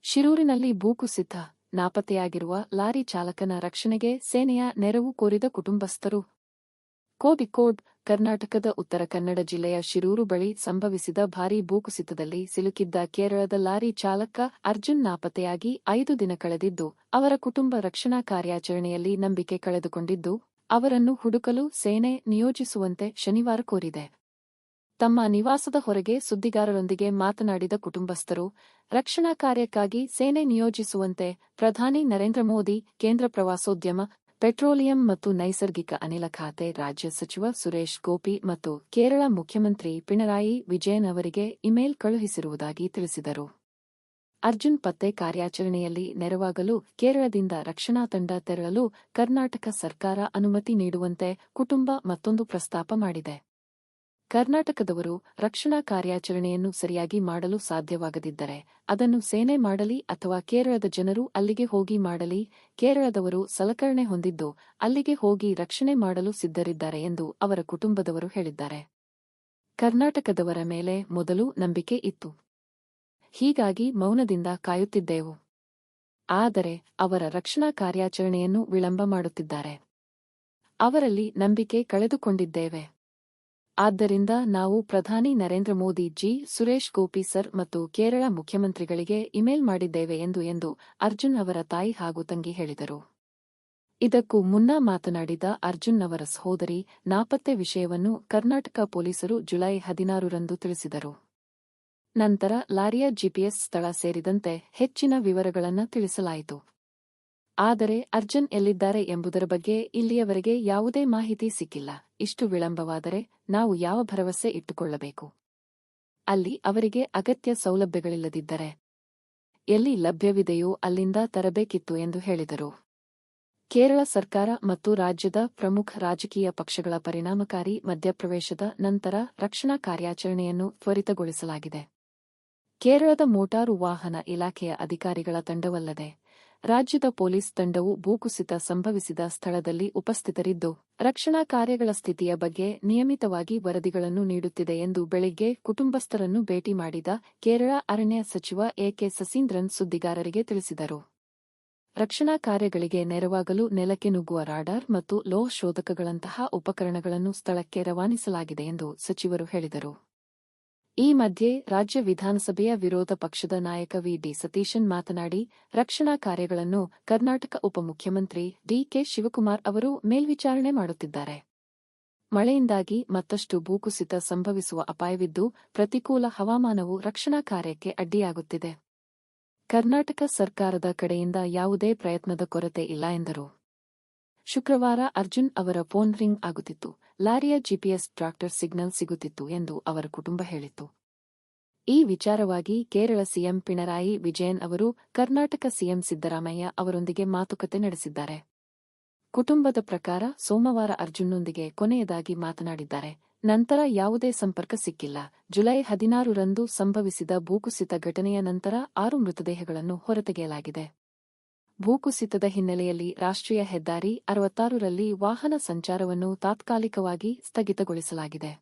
ಶಿರೂರಿನಲ್ಲಿ ಭೂಕುಸಿತ, ನಾಪತ್ತೆಯಾಗಿರುವ ಲಾರಿ ಚಾಲಕನ ರಕ್ಷಣೆಗೆ ಸೇನೆಯ ನೆರವು ಕೋರಿದ ಕುಟುಂಬಸ್ಥರು. ಕೋಬಿಕೋಡ್, ಕರ್ನಾಟಕದ ಉತ್ತರ ಕನ್ನಡ ಜಿಲ್ಲೆಯ ಶಿರೂರು ಬಳಿ ಸಂಭವಿಸಿದ ಭಾರೀ ಭೂಕುಸಿತದಲ್ಲಿ ಸಿಲುಕಿದ್ದ ಕೇರಳದ ಲಾರಿ ಚಾಲಕ ಅರ್ಜುನ್ ನಾಪತ್ತೆಯಾಗಿ 5 ದಿನ ಕಳೆದಿದ್ದು, ಅವರ ಕುಟುಂಬ ರಕ್ಷಣಾ ಕಾರ್ಯಾಚರಣೆಯಲ್ಲಿ ನಂಬಿಕೆ ಕಳೆದುಕೊಂಡಿದ್ದು, ಅವರನ್ನು ಹುಡುಕಲು ಸೇನೆ ನಿಯೋಜಿಸುವಂತೆ ಶನಿವಾರ ಕೋರಿದೆ. ತಮ್ಮ ನಿವಾಸದ ಹೊರಗೆ ಸುದ್ದಿಗಾರರೊಂದಿಗೆ ಮಾತನಾಡಿದ ಕುಟುಂಬಸ್ಥರು, ರಕ್ಷಣಾ ಕಾರ್ಯಕ್ಕಾಗಿ ಸೇನೆ ನಿಯೋಜಿಸುವಂತೆ ಪ್ರಧಾನಿ ನರೇಂದ್ರ ಮೋದಿ, ಕೇಂದ್ರ ಪ್ರವಾಸೋದ್ಯಮ, ಪೆಟ್ರೋಲಿಯಂ ಮತ್ತು ನೈಸರ್ಗಿಕ ಅನಿಲ ಖಾತೆ ರಾಜ್ಯ ಸಚಿವ ಸುರೇಶ್ ಗೋಪಿ ಮತ್ತು ಕೇರಳ ಮುಖ್ಯಮಂತ್ರಿ ಪಿಣರಾಯಿ ವಿಜಯನ್ ಅವರಿಗೆ ಇಮೇಲ್ ಕಳುಹಿಸಿರುವುದಾಗಿ ತಿಳಿಸಿದರು. ಅರ್ಜುನ್ ಪತ್ತೆ ಕಾರ್ಯಾಚರಣೆಯಲ್ಲಿ ನೆರವಾಗಲು ಕೇರಳದಿಂದ ರಕ್ಷಣಾ ತಂಡ ತೆರಳಲು ಕರ್ನಾಟಕ ಸರ್ಕಾರ ಅನುಮತಿ ನೀಡುವಂತೆ ಕುಟುಂಬ ಮತ್ತೊಂದು ಪ್ರಸ್ತಾಪ ಮಾಡಿದೆ. ಕರ್ನಾಟಕದವರು ರಕ್ಷಣಾ ಕಾರ್ಯಾಚರಣೆಯನ್ನು ಸರಿಯಾಗಿ ಮಾಡಲು ಸಾಧ್ಯವಾಗದಿದ್ದರೆ ಅದನ್ನು ಸೇನೆ ಮಾಡಲಿ ಅಥವಾ ಕೇರಳದ ಜನರು ಅಲ್ಲಿಗೆ ಹೋಗಿ ಮಾಡಲಿ. ಕೇರಳದವರು ಸಲಕರಣೆ ಹೊಂದಿದ್ದು ಅಲ್ಲಿಗೆ ಹೋಗಿ ರಕ್ಷಣೆ ಮಾಡಲು ಸಿದ್ಧರಿದ್ದಾರೆ ಎಂದು ಅವರ ಕುಟುಂಬದವರು ಹೇಳಿದ್ದಾರೆ. ಕರ್ನಾಟಕದವರ ಮೇಲೆ ಮೊದಲು ನಂಬಿಕೆ ಇತ್ತು. ಹೀಗಾಗಿ ಮೌನದಿಂದ ಕಾಯುತ್ತಿದ್ದೆವು. ಆದರೆ ಅವರ ರಕ್ಷಣಾ ಕಾರ್ಯಾಚರಣೆಯನ್ನು ವಿಳಂಬ ಮಾಡುತ್ತಿದ್ದಾರೆ. ಅವರಲ್ಲಿ ನಂಬಿಕೆ ಕಳೆದುಕೊಂಡಿದ್ದೇವೆ. ಆದ್ದರಿಂದ ನಾವು ಪ್ರಧಾನಿ ನರೇಂದ್ರ ಮೋದಿ ಜಿ, ಸುರೇಶ್ ಗೋಪಿ ಸರ್ ಮತ್ತು ಕೇರಳ ಮುಖ್ಯಮಂತ್ರಿಗಳಿಗೆ ಇಮೇಲ್ ಮಾಡಿದ್ದೇವೆ ಎಂದು ಅರ್ಜುನ್ ಅವರ ತಾಯಿ ಹಾಗೂ ತಂಗಿ ಹೇಳಿದರು. ಇದಕ್ಕೂ ಮುನ್ನ ಮಾತನಾಡಿದ ಅರ್ಜುನ್ ಅವರ ಸಹೋದರಿ, ನಾಪತ್ತೆ ವಿಷಯವನ್ನು ಕರ್ನಾಟಕ ಪೊಲೀಸರು ಜುಲೈ 16ರಂದು ತಿಳಿಸಿದರು. ನಂತರ ಲಾರಿಯ ಜಿಪಿಎಸ್ ಸ್ಥಳ ಸೇರಿದಂತೆ ಹೆಚ್ಚಿನ ವಿವರಗಳನ್ನು ತಿಳಿಸಲಾಯಿತು. ಆದರೆ ಅರ್ಜುನ್ ಎಲ್ಲಿದ್ದಾರೆ ಎಂಬುದರ ಬಗ್ಗೆ ಇಲ್ಲಿಯವರೆಗೆ ಯಾವುದೇ ಮಾಹಿತಿ ಸಿಕ್ಕಿಲ್ಲ. ಇಷ್ಟು ವಿಳಂಬವಾದರೆ ನಾವು ಯಾವ ಭರವಸೆ ಇಟ್ಟುಕೊಳ್ಳಬೇಕು? ಅಲ್ಲಿ ಅವರಿಗೆ ಅಗತ್ಯ ಸೌಲಭ್ಯಗಳಿಲ್ಲದಿದ್ದರೆ ಎಲ್ಲಿ ಲಭ್ಯವಿದೆಯೋ ಅಲ್ಲಿಂದ ತರಬೇಕಿತ್ತು ಎಂದು ಹೇಳಿದರು. ಕೇರಳ ಸರ್ಕಾರ ಮತ್ತು ರಾಜ್ಯದ ಪ್ರಮುಖ ರಾಜಕೀಯ ಪಕ್ಷಗಳ ಪರಿಣಾಮಕಾರಿ ಮಧ್ಯಪ್ರವೇಶದ ನಂತರ ರಕ್ಷಣಾ ಕಾರ್ಯಾಚರಣೆಯನ್ನು ತ್ವರಿತಗೊಳಿಸಲಾಗಿದೆ. ಕೇರಳದ ಮೋಟಾರು ವಾಹನ ಇಲಾಖೆಯ ಅಧಿಕಾರಿಗಳ ತಂಡವಲ್ಲದೆ ರಾಜ್ಯದ ಪೊಲೀಸ್ ತಂಡವು ಭೂಕುಸಿತ ಸಂಭವಿಸಿದ ಸ್ಥಳದಲ್ಲಿ ಉಪಸ್ಥಿತರಿದ್ದು, ರಕ್ಷಣಾ ಕಾರ್ಯಗಳ ಸ್ಥಿತಿಯ ಬಗ್ಗೆ ನಿಯಮಿತವಾಗಿ ವರದಿಗಳನ್ನು ನೀಡುತ್ತಿದೆ ಎಂದು ಬೆಳಿಗ್ಗೆ ಕುಟುಂಬಸ್ಥರನ್ನು ಭೇಟಿ ಮಾಡಿದ ಕೇರಳ ಅರಣ್ಯ ಸಚಿವ ಎಕೆ ಸಸೀಂದ್ರನ್ ಸುದ್ದಿಗಾರರಿಗೆ ತಿಳಿಸಿದರು. ರಕ್ಷಣಾ ಕಾರ್ಯಗಳಿಗೆ ನೆರವಾಗಲು ನೆಲಕ್ಕೆ ನುಗ್ಗುವ ರಾಡಾರ್ ಮತ್ತು ಲೋಹ ಶೋಧಕಗಳಂತಹ ಉಪಕರಣಗಳನ್ನು ಸ್ಥಳಕ್ಕೆ ರವಾನಿಸಲಾಗಿದೆ ಎಂದು ಸಚಿವರು ಹೇಳಿದರು. ಈ ಮಧ್ಯೆ ರಾಜ್ಯ ವಿಧಾನಸಭೆಯ ವಿರೋಧ ಪಕ್ಷದ ನಾಯಕ ವಿ. ಡಿ. ಸತೀಶನ್ ಮಾತನಾಡಿ, ರಕ್ಷಣಾ ಕಾರ್ಯಗಳನ್ನು ಕರ್ನಾಟಕ ಉಪಮುಖ್ಯಮಂತ್ರಿ ಡಿ. ಕೆ. ಶಿವಕುಮಾರ್ ಅವರು ಮೇಲ್ವಿಚಾರಣೆ ಮಾಡುತ್ತಿದ್ದಾರೆ. ಮಳೆಯಿಂದಾಗಿ ಮತ್ತಷ್ಟು ಭೂಕುಸಿತ ಸಂಭವಿಸುವ ಅಪಾಯವಿದ್ದು, ಪ್ರತಿಕೂಲ ಹವಾಮಾನವು ರಕ್ಷಣಾ ಕಾರ್ಯಕ್ಕೆ ಅಡ್ಡಿಯಾಗುತ್ತಿದೆ. ಕರ್ನಾಟಕ ಸರ್ಕಾರದ ಕಡೆಯಿಂದ ಯಾವುದೇ ಪ್ರಯತ್ನದ ಕೊರತೆ ಇಲ್ಲ ಎಂದರು. ಶುಕ್ರವಾರ ಅರ್ಜುನ್ ಅವರ ಫೋನ್ ರಿಂಗ್ ಆಗುತ್ತಿತ್ತು. ಲಾರಿಯ ಜಿಪಿಎಸ್ ಟ್ರಾಕ್ಟರ್ ಸಿಗ್ನಲ್ ಸಿಗುತ್ತಿತ್ತು ಎಂದು ಅವರ ಕುಟುಂಬ ಹೇಳಿತ್ತು. ಈ ವಿಚಾರವಾಗಿ ಕೇರಳ ಸಿಎಂ ಪಿಣರಾಯಿ ವಿಜಯನ್ ಅವರು ಕರ್ನಾಟಕ ಸಿಎಂ ಸಿದ್ದರಾಮಯ್ಯ ಅವರೊಂದಿಗೆ ಮಾತುಕತೆ ನಡೆಸಿದ್ದಾರೆ. ಕುಟುಂಬದ ಪ್ರಕಾರ ಸೋಮವಾರ ಅರ್ಜುನ್ನೊಂದಿಗೆ ಕೊನೆಯದಾಗಿ ಮಾತನಾಡಿದ್ದಾರೆ. ನಂತರ ಯಾವುದೇ ಸಂಪರ್ಕ ಸಿಕ್ಕಿಲ್ಲ. ಜುಲೈ 16ರಂದು ಸಂಭವಿಸಿದ ಭೂಕುಸಿತ ಘಟನೆಯ ನಂತರ 6 ಮೃತದೇಹಗಳನ್ನು ಹೊರತೆಗೆಯಲಾಗಿದೆ. ಭೂಕುಸಿತದ ಹಿನ್ನೆಲೆಯಲ್ಲಿ ರಾಷ್ಟ್ರೀಯ ಹೆದ್ದಾರಿ 66ರಲ್ಲಿ ವಾಹನ ಸಂಚಾರವನ್ನು ತಾತ್ಕಾಲಿಕವಾಗಿ ಸ್ಥಗಿತಗೊಳಿಸಲಾಗಿದೆ.